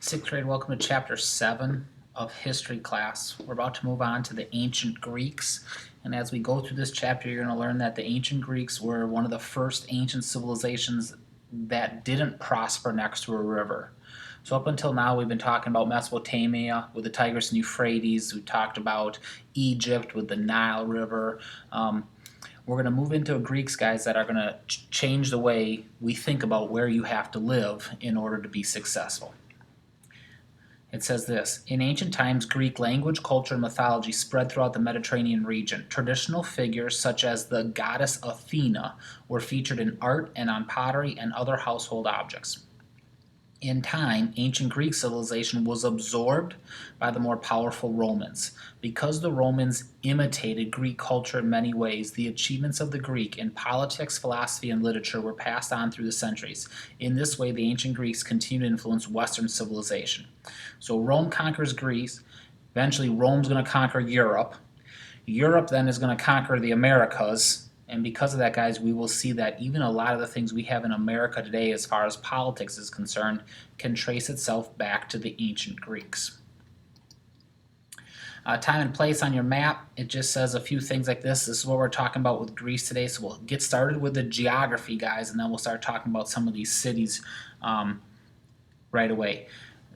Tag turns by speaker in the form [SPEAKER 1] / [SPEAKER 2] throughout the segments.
[SPEAKER 1] Sixth grade, welcome to chapter 7 of history class. We're about to move on to the ancient Greeks. And as we go through this chapter, you're going to learn that the ancient Greeks were one of the first ancient civilizations that didn't prosper next to a river. So up until now, we've been talking about Mesopotamia with the Tigris and Euphrates. We talked about Egypt with the Nile River. We're going to move into Greeks, guys, that are going to change the way we think about where you have to live in order to be successful. It says this: in ancient times, Greek language, culture, and mythology spread throughout the Mediterranean region. Traditional figures such as the goddess Athena were featured in art and on pottery and other household objects. In time, ancient Greek civilization was absorbed by the more powerful Romans. Because the Romans imitated Greek culture in many ways, the achievements of the Greek in politics, philosophy, and literature were passed on through the centuries. In this way, the ancient Greeks continued to influence Western civilization. So Rome conquers Greece. Eventually, Rome's going to conquer Europe. Europe then is going to conquer the Americas. And because of that, guys, we will see that even a lot of the things we have in America today as far as politics is concerned can trace itself back to the ancient Greeks. Time and place on your map, it just says a few things like this. This is what we're talking about with Greece today. So we'll get started with the geography, guys, and then we'll start talking about some of these cities right away.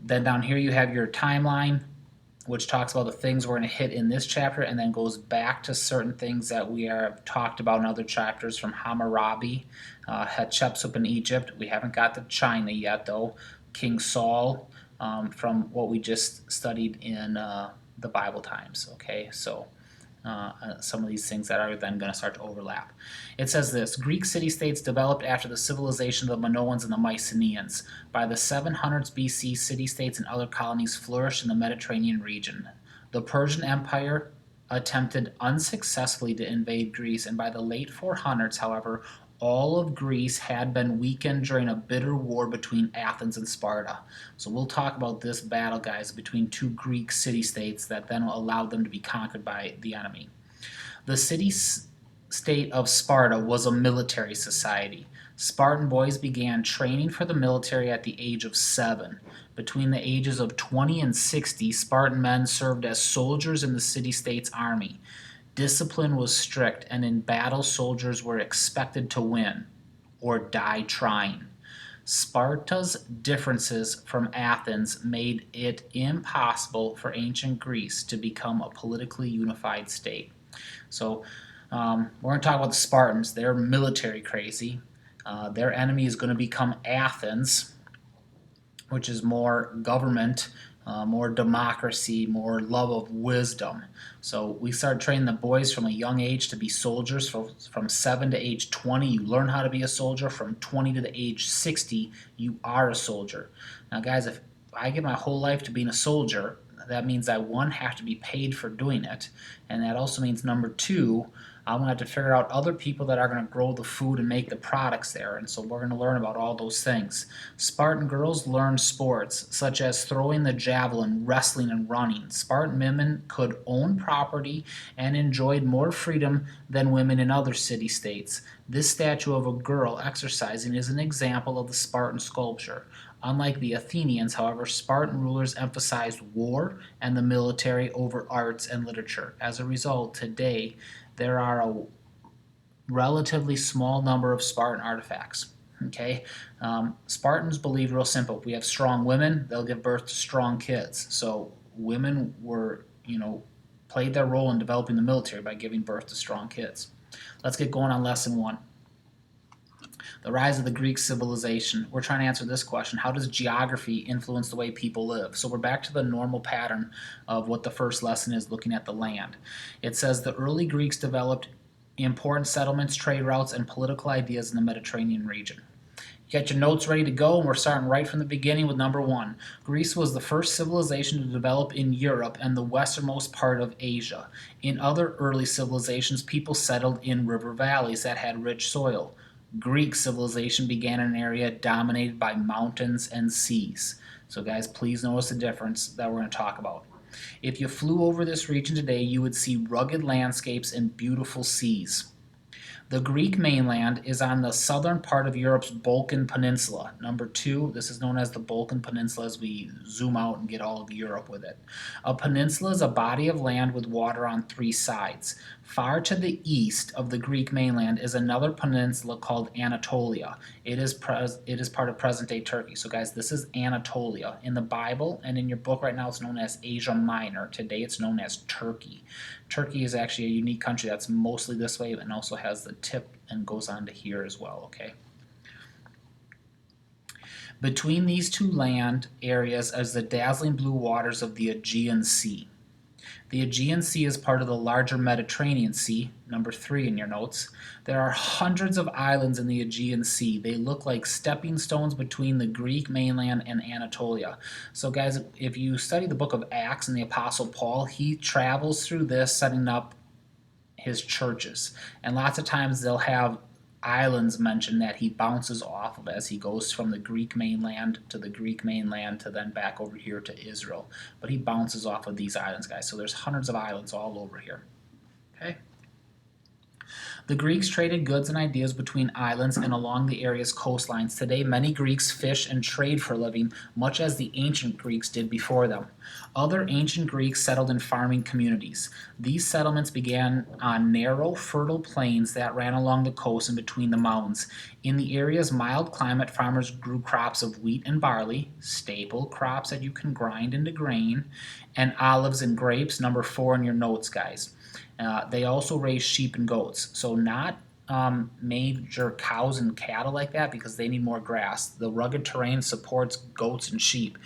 [SPEAKER 1] Then down here you have your timeline, which talks about the things we're going to hit in this chapter, and then goes back to certain things that we have talked about in other chapters, from Hammurabi, Hatshepsut in Egypt. We haven't got to China yet, though. King Saul, from what we just studied in the Bible times. Okay, so some of these things that are then going to start to overlap. It says this: Greek city-states developed after the civilization of the Minoans and the Mycenaeans. By the 700s BC, city-states and other colonies flourished in the Mediterranean region. The Persian Empire attempted unsuccessfully to invade Greece, and by the late 400s, however, all of Greece had been weakened during a bitter war between Athens and Sparta. So we'll talk about this battle, guys, between two Greek city-states that then allowed them to be conquered by the enemy. The city-state of Sparta was a military society. Spartan boys began training for the military at the age of 7. Between the ages of 20 and 60, Spartan men served as soldiers in the city-state's army. Discipline was strict, and in battle, soldiers were expected to win or die trying. Sparta's differences from Athens made it impossible for ancient Greece to become a politically unified state. So, we're going to talk about the Spartans. They're military crazy. Their enemy is going to become Athens, which is more government, more democracy, more love of wisdom. So we start training the boys from a young age to be soldiers. From 7 to age 20, you learn how to be a soldier. From 20 to the age 60, you are a soldier. Now, guys, if I give my whole life to being a soldier, that means I, one, have to be paid for doing it. And that also means, number two, I'm going to have to figure out other people that are going to grow the food and make the products there. And so we're going to learn about all those things. Spartan girls learned sports such as throwing the javelin, wrestling, and running. Spartan women could own property and enjoyed more freedom than women in other city-states. This statue of a girl exercising is an example of the Spartan sculpture. Unlike the Athenians, however, Spartan rulers emphasized war and the military over arts and literature. As a result, today there are a relatively small number of Spartan artifacts. Okay, Spartans believed real simple: if we have strong women, they'll give birth to strong kids. So women were, played their role in developing the military by giving birth to strong kids. Let's get going on lesson 1. The rise of the Greek civilization. We're trying to answer this question: how does geography influence the way people live? So we're back to the normal pattern of what the first lesson is, looking at the land. It says the early Greeks developed important settlements, trade routes, and political ideas in the Mediterranean region. You got your notes ready to go, and we're starting right from the beginning with number 1. Greece was the first civilization to develop in Europe and the westernmost part of Asia. In other early civilizations, people settled in river valleys that had rich soil. Greek civilization began in an area dominated by mountains and seas. So guys, please notice the difference that we're going to talk about. If you flew over this region today, you would see rugged landscapes and beautiful seas. The Greek mainland is on the southern part of Europe's Balkan Peninsula. Number 2, this is known as the Balkan Peninsula as we zoom out and get all of Europe with it. A peninsula is a body of land with water on 3 sides. Far to the east of the Greek mainland is another peninsula called Anatolia. It is part of present-day Turkey. So guys, this is Anatolia. In the Bible and in your book right now, it's known as Asia Minor. Today it's known as Turkey. Turkey is actually a unique country that's mostly this way and also has the tip and goes on to here as well, okay? Between these two land areas is the dazzling blue waters of the Aegean Sea. The Aegean Sea is part of the larger Mediterranean Sea, number 3 in your notes. There are hundreds of islands in the Aegean Sea. They look like stepping stones between the Greek mainland and Anatolia. So guys, if you study the book of Acts and the Apostle Paul, he travels through this setting up his churches. And lots of times they'll have islands mentioned that he bounces off of as he goes from the Greek mainland to the Greek mainland to then back over here to Israel. But he bounces off of these islands, guys. So there's hundreds of islands all over here. Okay. The Greeks traded goods and ideas between islands and along the area's coastlines. Today, many Greeks fish and trade for a living, much as the ancient Greeks did before them. Other ancient Greeks settled in farming communities. These settlements began on narrow, fertile plains that ran along the coast and between the mountains. In the area's mild climate, farmers grew crops of wheat and barley, staple crops that you can grind into grain, and olives and grapes, number 4 in your notes, guys. They also raised sheep and goats. So not major cows and cattle like that because they need more grass. The rugged terrain supports goats and sheep.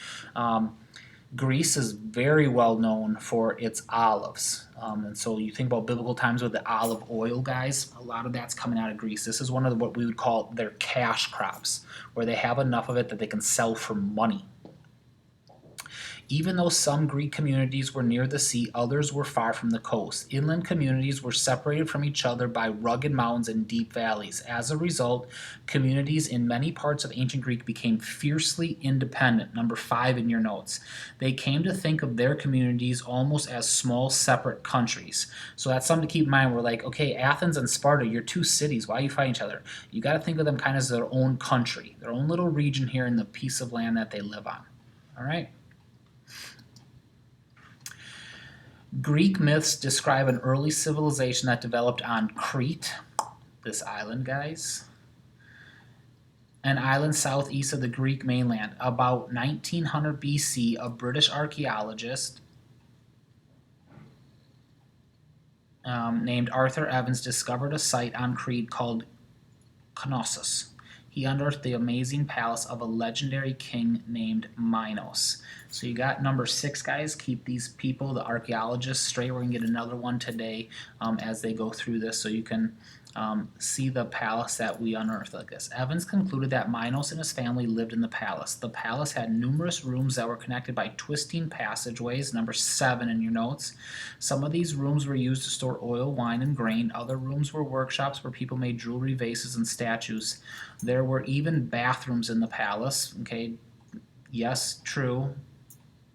[SPEAKER 1] Greece is very well known for its olives. And so you think about biblical times with the olive oil, guys, a lot of that's coming out of Greece. This is one of what we would call their cash crops, where they have enough of it that they can sell for money. Even though some Greek communities were near the sea, others were far from the coast. Inland communities were separated from each other by rugged mountains and deep valleys. As a result, communities in many parts of ancient Greek became fiercely independent, number 5 in your notes. They came to think of their communities almost as small, separate countries. So that's something to keep in mind. We're like, okay, Athens and Sparta, you're 2 cities. Why are you fighting each other? You got to think of them kind of as their own country, their own little region here in the piece of land that they live on. All right? Greek myths describe an early civilization that developed on Crete, this island, guys, an island southeast of the Greek mainland. About 1900 BC, a British archaeologist named Arthur Evans discovered a site on Crete called Knossos. He unearthed the amazing palace of a legendary king named Minos. So you got number 6, guys. Keep these people, the archaeologists, straight. We're going to get another one today as they go through this so you can see the palace that we unearthed like this. Evans concluded that Minos and his family lived in the palace. The palace had numerous rooms that were connected by twisting passageways, number 7 in your notes. Some of these rooms were used to store oil, wine, and grain. Other rooms were workshops where people made jewelry, vases, and statues. There were even bathrooms in the palace. Okay, yes, true.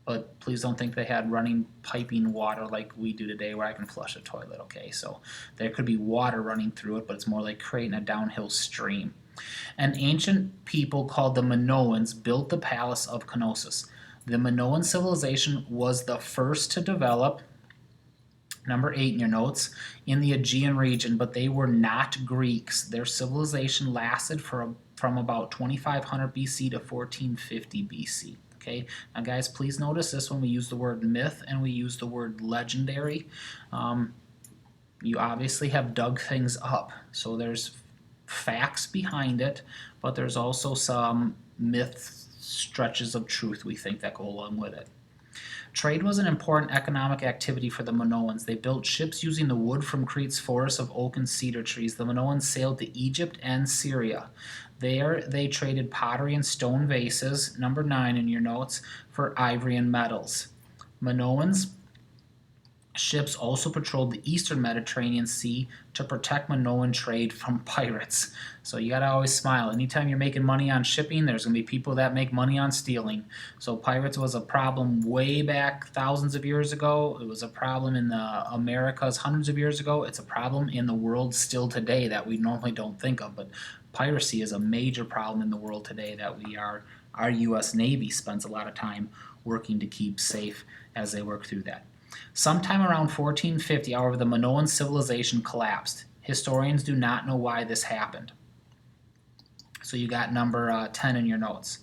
[SPEAKER 1] But please don't think they had running piping water like we do today where I can flush a toilet, okay? So there could be water running through it, but it's more like creating a downhill stream. An ancient people called the Minoans built the palace of Knossos. The Minoan civilization was the first to develop, number 8 in your notes, in the Aegean region, but they were not Greeks. Their civilization lasted from about 2500 BC to 1450 BC. Okay, now guys, please notice this when we use the word myth and we use the word legendary. You obviously have dug things up, so there's facts behind it, but there's also some myth stretches of truth we think that go along with it. Trade was an important economic activity for the Minoans. They built ships using the wood from Crete's forests of oak and cedar trees. The Minoans sailed to Egypt and Syria. There they traded pottery and stone vases, number 9 in your notes, for ivory and metals. Minoans Ships also patrolled the eastern Mediterranean Sea to protect Minoan trade from pirates. So you gotta always smile. Anytime you're making money on shipping, there's gonna be people that make money on stealing. So pirates was a problem way back thousands of years ago. It was a problem in the Americas hundreds of years ago. It's a problem in the world still today that we normally don't think of. But piracy is a major problem in the world today that our U.S. Navy spends a lot of time working to keep safe as they work through that. Sometime around 1450, however, the Minoan civilization collapsed. Historians do not know why this happened. So you got number 10 in your notes.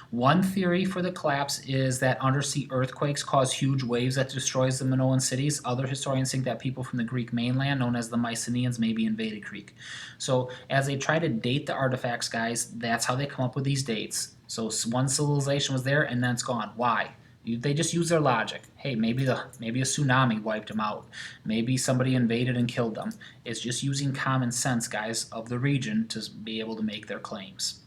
[SPEAKER 1] One theory for the collapse is that undersea earthquakes cause huge waves that destroys the Minoan cities. Other historians think that people from the Greek mainland, known as the Mycenaeans, maybe invaded Greek. So as they try to date the artifacts, guys, that's how they come up with these dates. So one civilization was there and then it's gone. Why? They just use their logic. Hey, maybe a tsunami wiped them out. Maybe somebody invaded and killed them. It's just using common sense, guys, of the region to be able to make their claims.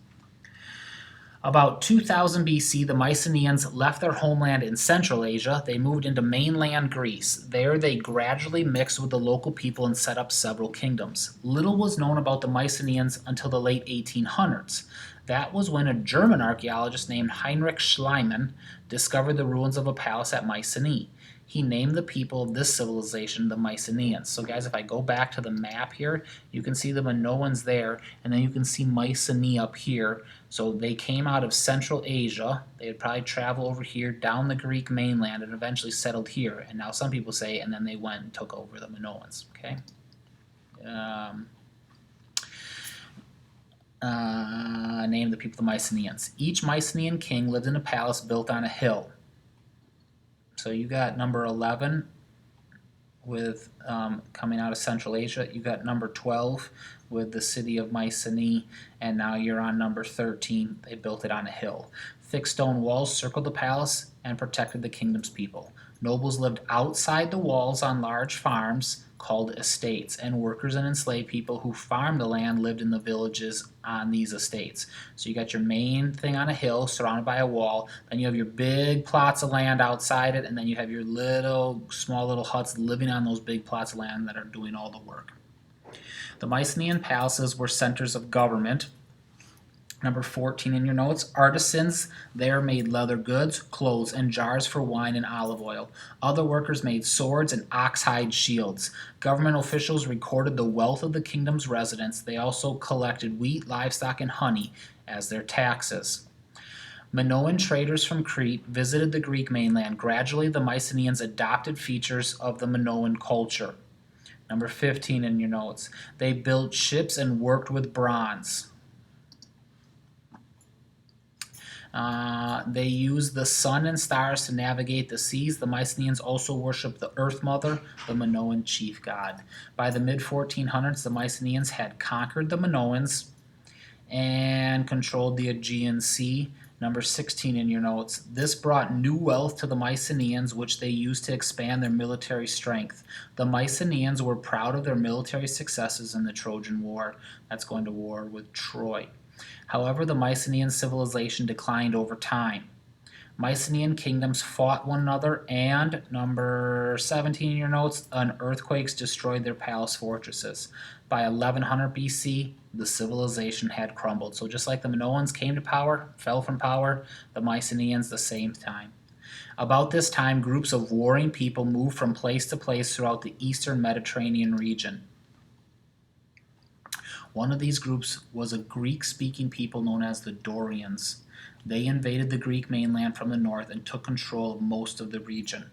[SPEAKER 1] About 2000 BC, the Mycenaeans left their homeland in Central Asia. They moved into mainland Greece. There, they gradually mixed with the local people and set up several kingdoms. Little was known about the Mycenaeans until the late 1800s. That was when a German archaeologist named Heinrich Schliemann discovered the ruins of a palace at Mycenae. He named the people of this civilization the Mycenaeans. So guys, if I go back to the map here, you can see the Minoans there, and then you can see Mycenae up here. So they came out of Central Asia. They would probably travel over here down the Greek mainland and eventually settled here. And now some people say, and then they went and took over the Minoans. Okay. Named the people the Mycenaeans. Each Mycenaean king lived in a palace built on a hill. So you got number 11 with coming out of Central Asia. You got number 12 with the city of Mycenae, and now you're on number 13. They built it on a hill. Thick stone walls circled the palace and protected the kingdom's people. Nobles lived outside the walls on large farms called estates, and workers and enslaved people who farmed the land lived in the villages on these estates. So you got your main thing on a hill surrounded by a wall, then you have your big plots of land outside it, and then you have your small little huts living on those big plots of land that are doing all the work. The Mycenaean palaces were centers of government. Number 14 in your notes, artisans there made leather goods, clothes, and jars for wine and olive oil. Other workers made swords and oxhide shields. Government officials recorded the wealth of the kingdom's residents. They also collected wheat, livestock, and honey as their taxes. Minoan traders from Crete visited the Greek mainland. Gradually, the Mycenaeans adopted features of the Minoan culture. Number 15 in your notes, they built ships and worked with bronze. They used the sun and stars to navigate the seas. The Mycenaeans also worshipped the Earth Mother, the Minoan chief god. By the mid-1400s, the Mycenaeans had conquered the Minoans and controlled the Aegean Sea. Number 16 in your notes. This brought new wealth to the Mycenaeans, which they used to expand their military strength. The Mycenaeans were proud of their military successes in the Trojan War. That's going to war with Troy. However, the Mycenaean civilization declined over time. Mycenaean kingdoms fought one another, and, number 17 in your notes, earthquakes destroyed their palace fortresses. By 1100 BC, the civilization had crumbled. So just like the Minoans came to power, fell from power, the Mycenaeans the same time. About this time, groups of warring people moved from place to place throughout the eastern Mediterranean region. One of these groups was a Greek-speaking people known as the Dorians. They invaded the Greek mainland from the north and took control of most of the region.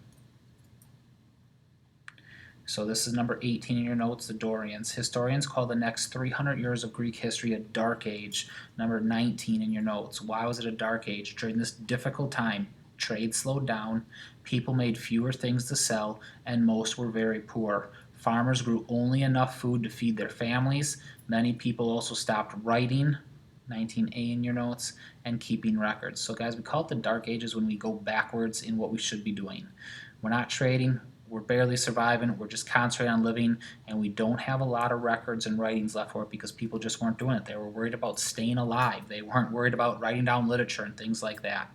[SPEAKER 1] So this is number 18 in your notes, the Dorians. Historians call the next 300 years of Greek history a dark age. Number 19 in your notes. Why was it a dark age? During this difficult time, trade slowed down, people made fewer things to sell, and most were very poor. Farmers grew only enough food to feed their families. Many people also stopped writing, 19A in your notes, and keeping records. So guys, we call it the dark ages when we go backwards in what we should be doing. We're not trading, we're barely surviving, we're just concentrating on living, and we don't have a lot of records and writings left for it because people just weren't doing it. They were worried about staying alive. They weren't worried about writing down literature and things like that.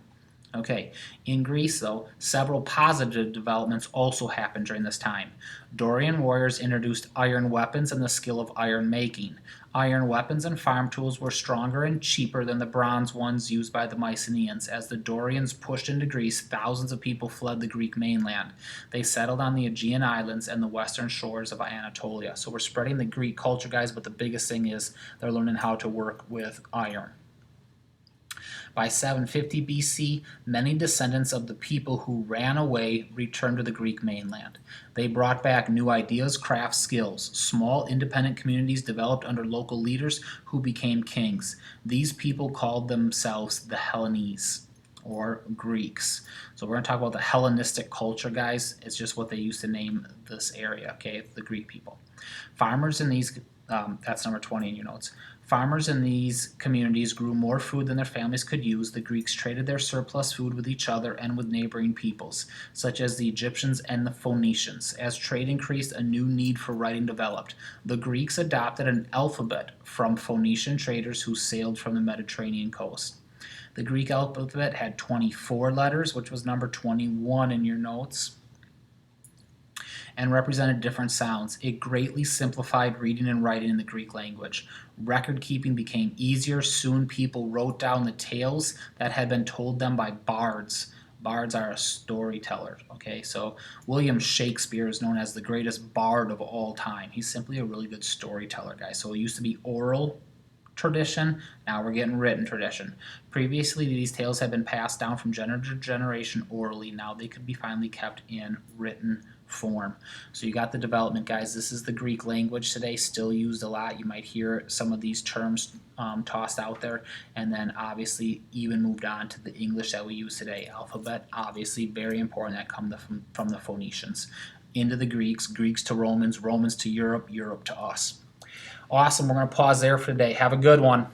[SPEAKER 1] Okay, in Greece though, several positive developments also happened during this time. Dorian warriors introduced iron weapons and the skill of iron making. Iron weapons and farm tools were stronger and cheaper than the bronze ones used by the Mycenaeans. As the Dorians pushed into Greece, thousands of people fled the Greek mainland. They settled on the Aegean Islands and the western shores of Anatolia. So we're spreading the Greek culture, guys, but the biggest thing is they're learning how to work with iron. By 750 BC, many descendants of the people who ran away returned to the Greek mainland. They brought back new ideas, crafts, skills. Small independent communities developed under local leaders who became kings. These people called themselves the Hellenes or Greeks. So we're going to talk about the Hellenistic culture, guys. It's just what they used to name this area, okay, the Greek people. Farmers in these, that's number 20 in your notes. Farmers in these communities grew more food than their families could use. The Greeks traded their surplus food with each other and with neighboring peoples, such as the Egyptians and the Phoenicians. As trade increased, a new need for writing developed. The Greeks adopted an alphabet from Phoenician traders who sailed from the Mediterranean coast. The Greek alphabet had 24 letters, which was number 21 in your notes, and represented different sounds. It greatly simplified reading and writing in the Greek language. Record keeping became easier. Soon people wrote down the tales that had been told them by bards. Bards are a storyteller, okay? So William Shakespeare is known as the greatest bard of all time. He's simply a really good storyteller, guys. So it used to be oral tradition, now we're getting written tradition. Previously, these tales had been passed down from generation to generation orally. Now they could be finally kept in written form. So you got the development, guys. This is the Greek language today, still used a lot. You might hear some of these terms tossed out there, and then obviously even moved on to the English that we use today. Alphabet, obviously very important, that come from the Phoenicians. Into the Greeks, Greeks to Romans, Romans to Europe, Europe to us. Awesome. We're going to pause there for today. Have a good one.